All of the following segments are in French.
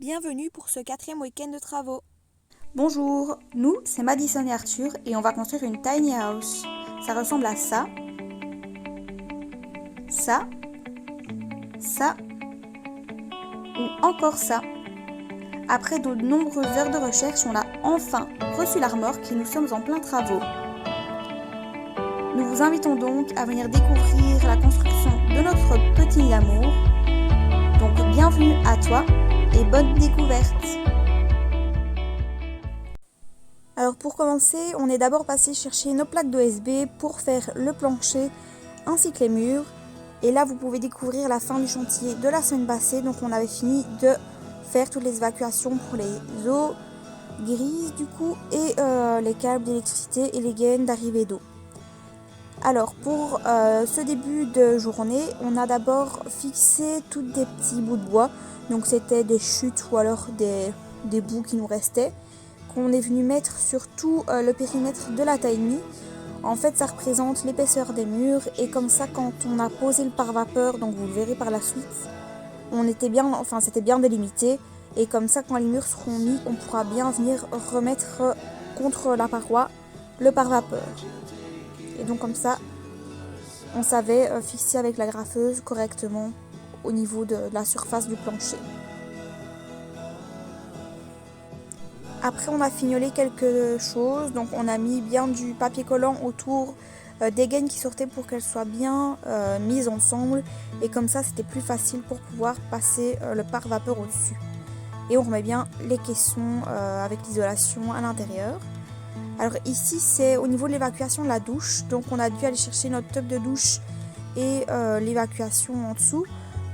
Bienvenue pour ce 4e week-end de travaux. Bonjour, nous c'est Madison et Arthur et on va construire une tiny house. Ça ressemble à ça, ça, ça ou encore ça. Après de nombreuses heures de recherche, on a enfin reçu la remorque et nous sommes en plein travaux. Nous vous invitons donc à venir découvrir la construction de notre petit nid d'amour. Donc bienvenue à toi et bonne découverte. Alors pour commencer, on est d'abord passé chercher nos plaques d'OSB pour faire le plancher ainsi que les murs. Et là vous pouvez découvrir la fin du chantier de la semaine passée. Donc on avait fini de faire toutes les évacuations pour les eaux grises du coup et les câbles d'électricité et les gaines d'arrivée d'eau. Alors pour ce début de journée, on a d'abord fixé tous des petits bouts de bois. Donc c'était des chutes ou alors des bouts qui nous restaient, qu'on est venu mettre sur tout le périmètre de la tiny. En fait, ça représente l'épaisseur des murs et comme ça, quand on a posé le pare-vapeur, donc vous le verrez par la suite, c'était bien délimité et comme ça, quand les murs seront mis, on pourra bien venir remettre contre la paroi le pare-vapeur. Et donc comme ça, on savait fixer avec la graffeuse correctement au niveau de la surface du plancher. Après, on a fignolé quelque chose, donc on a mis bien du papier collant autour des gaines qui sortaient pour qu'elles soient bien mises ensemble. Et comme ça, c'était plus facile pour pouvoir passer le pare-vapeur au-dessus. Et on remet bien les caissons avec l'isolation à l'intérieur. Alors ici, c'est au niveau de l'évacuation de la douche. Donc on a dû aller chercher notre tub de douche et l'évacuation en dessous.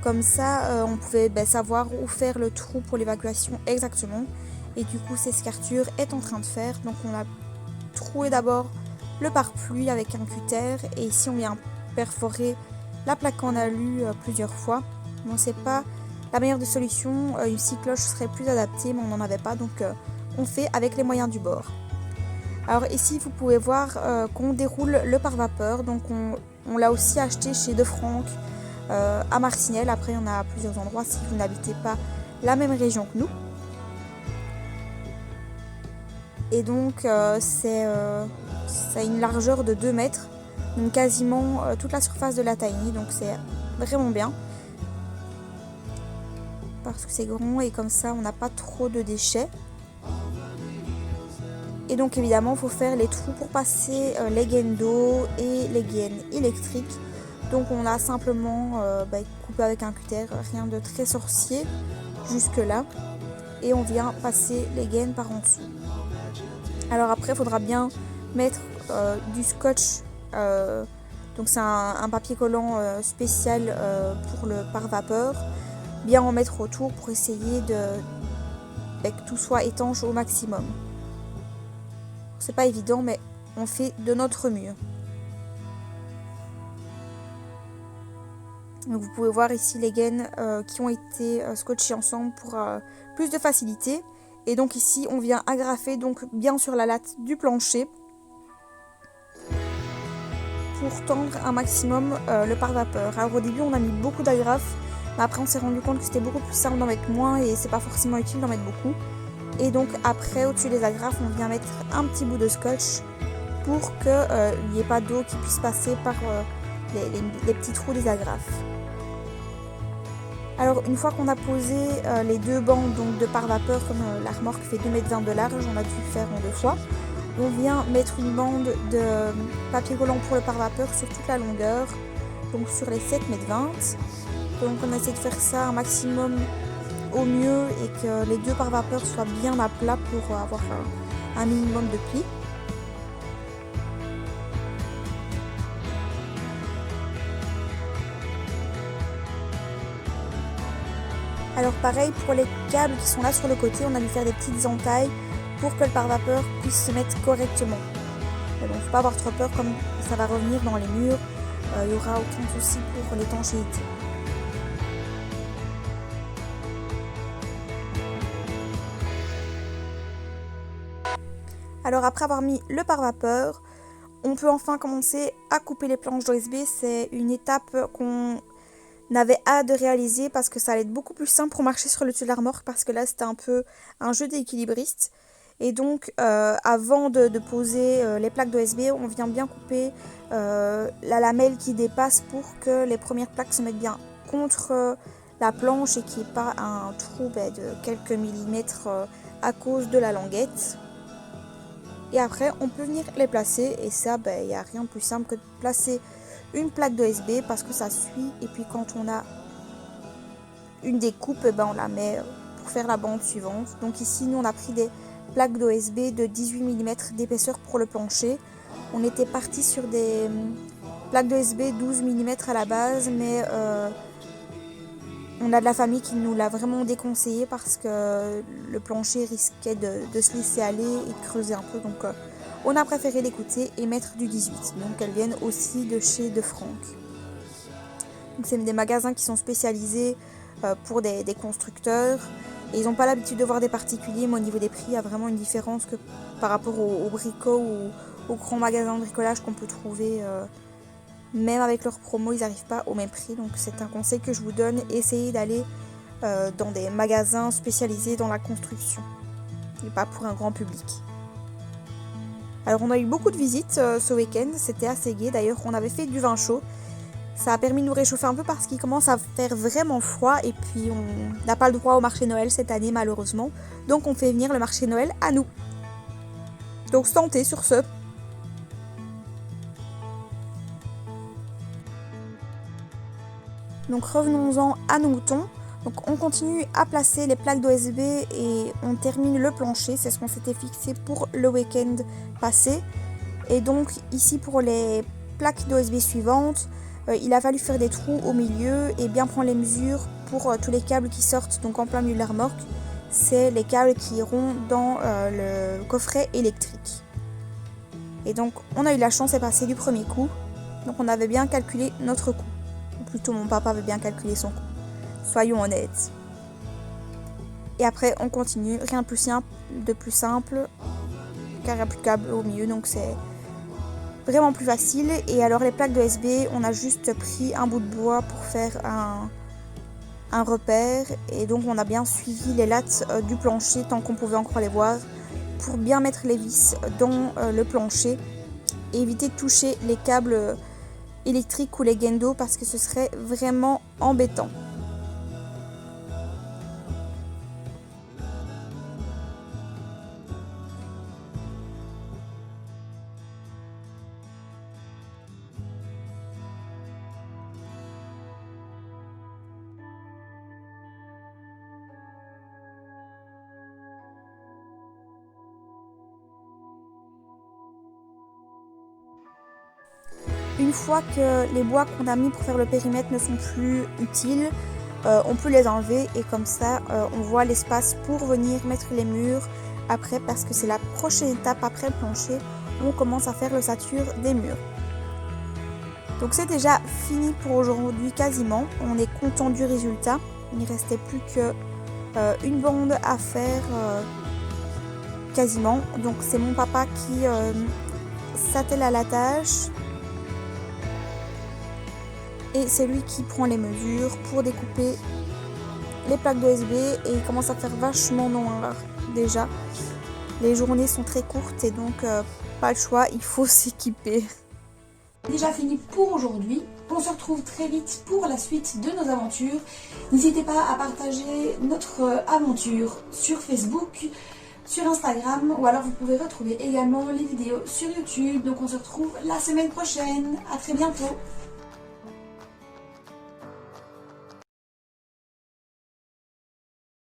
Comme ça, on pouvait savoir où faire le trou pour l'évacuation exactement. Et du coup, c'est ce qu'Arthur est en train de faire. Donc on a troué d'abord le pare-pluie avec un cutter. Et ici, on vient perforer la plaque en alu plusieurs fois. Bon, c'est pas la meilleure des solutions. Une scie cloche serait plus adaptée, mais on n'en avait pas. Donc on fait avec les moyens du bord. Alors ici, vous pouvez voir qu'on déroule le pare-vapeur. Donc on l'a aussi acheté chez De Franck à Marcinelle. Après, il y en a à plusieurs endroits si vous n'habitez pas la même région que nous. Et donc, ça a une largeur de 2 mètres. Donc quasiment toute la surface de la tiny. Donc c'est vraiment bien. Parce que c'est grand et comme ça, on n'a pas trop de déchets. Et donc évidemment, il faut faire les trous pour passer les gaines d'eau et les gaines électriques. Donc on a simplement coupé avec un cutter, rien de très sorcier jusque là. Et on vient passer les gaines par en dessous. Alors après, il faudra bien mettre du scotch. Donc c'est un papier collant spécial pour le pare-vapeur. Bien en mettre autour pour essayer que tout soit étanche au maximum. C'est pas évident, mais on fait de notre mieux. Donc vous pouvez voir ici les gaines qui ont été scotchées ensemble pour plus de facilité. Et donc ici, on vient agrafer donc bien sur la latte du plancher pour tendre un maximum le pare-vapeur. Alors au début, on a mis beaucoup d'agrafes, mais après on s'est rendu compte que c'était beaucoup plus simple d'en mettre moins et c'est pas forcément utile d'en mettre beaucoup. Et donc après, au-dessus des agrafes, on vient mettre un petit bout de scotch pour qu'il n'y ait pas d'eau qui puisse passer par les petits trous des agrafes. Alors une fois qu'on a posé les 2 bancs donc, de pare-vapeur, comme la remorque fait 2,20 m de large, on a dû le faire en 2 fois. On vient mettre une bande de papier collant pour le pare-vapeur sur toute la longueur, donc sur les 7,20 m. Donc on essaie de faire ça un maximum au mieux et que les 2 pare-vapeurs soient bien à plat pour avoir un minimum de pli. Alors pareil pour les câbles qui sont là sur le côté, on a dû faire des petites entailles pour que le pare-vapeur puisse se mettre correctement. Il ne faut pas avoir trop peur, comme ça va revenir dans les murs, il n'y aura aucun souci pour l'étanchéité. Alors après avoir mis le pare-vapeur, on peut enfin commencer à couper les planches d'OSB. C'est une étape qu'on n'avais hâte de réaliser parce que ça allait être beaucoup plus simple pour marcher sur le dessus de la remorque parce que là c'était un peu un jeu d'équilibriste. Et donc avant de poser les plaques d'OSB, on vient bien couper la lamelle qui dépasse pour que les premières plaques se mettent bien contre la planche et qu'il n'y ait pas un trou de quelques millimètres à cause de la languette. Et après on peut venir les placer et ça il n'y a rien de plus simple que de placer une plaque d'OSB parce que ça suit et puis quand on a une découpe on la met pour faire la bande suivante. Donc ici nous on a pris des plaques d'OSB de 18 mm d'épaisseur pour le plancher. On était parti sur des plaques d'OSB 12 mm à la base mais on a de la famille qui nous l'a vraiment déconseillé parce que le plancher risquait de se laisser aller et de creuser un peu. Donc on a préféré l'écouter et mettre du 18. Donc elles viennent aussi de chez De Franck. Donc c'est des magasins qui sont spécialisés pour des constructeurs. Et ils n'ont pas l'habitude de voir des particuliers, mais au niveau des prix, il y a vraiment une différence que par rapport aux bricots ou aux grands magasins de bricolage qu'on peut trouver. Même avec leurs promos, ils n'arrivent pas au même prix. Donc c'est un conseil que je vous donne. Essayez d'aller dans des magasins spécialisés dans la construction. Et pas pour un grand public. Alors on a eu beaucoup de visites ce week-end. C'était assez gai. D'ailleurs, on avait fait du vin chaud. Ça a permis de nous réchauffer un peu parce qu'il commence à faire vraiment froid. Et puis on n'a pas le droit au marché Noël cette année malheureusement. Donc on fait venir le marché Noël à nous. Donc santé sur ce. Donc revenons-en à nos moutons. Donc on continue à placer les plaques d'OSB et on termine le plancher. C'est ce qu'on s'était fixé pour le week-end passé. Et donc ici pour les plaques d'OSB suivantes, il a fallu faire des trous au milieu et bien prendre les mesures pour tous les câbles qui sortent donc en plein milieu de la remorque. C'est les câbles qui iront dans le coffret électrique. Et donc on a eu la chance de passer du premier coup. Donc on avait bien calculé notre coût. Ou plutôt mon papa avait bien calculé son coût. Soyons honnêtes. Et après on continue, rien de plus simple car il n'y a plus de câble au milieu donc c'est vraiment plus facile. Et alors les plaques d'OSB, on a juste pris un bout de bois pour faire un repère et donc on a bien suivi les lattes du plancher tant qu'on pouvait encore les voir pour bien mettre les vis dans le plancher et éviter de toucher les câbles électriques ou les guendos parce que ce serait vraiment embêtant. Une fois que les bois qu'on a mis pour faire le périmètre ne sont plus utiles, on peut les enlever et comme ça on voit l'espace pour venir mettre les murs après parce que c'est la prochaine étape après le plancher où on commence à faire l'ossature des murs. Donc c'est déjà fini pour aujourd'hui quasiment, on est content du résultat, il ne restait plus qu'une bande à faire quasiment. Donc c'est mon papa qui s'attelle à la tâche. Et c'est lui qui prend les mesures pour découper les plaques d'OSB et il commence à faire vachement noir déjà. Les journées sont très courtes et donc pas le choix, il faut s'équiper. Déjà fini pour aujourd'hui. On se retrouve très vite pour la suite de nos aventures. N'hésitez pas à partager notre aventure sur Facebook, sur Instagram ou alors vous pouvez retrouver également les vidéos sur YouTube. Donc on se retrouve la semaine prochaine. À très bientôt.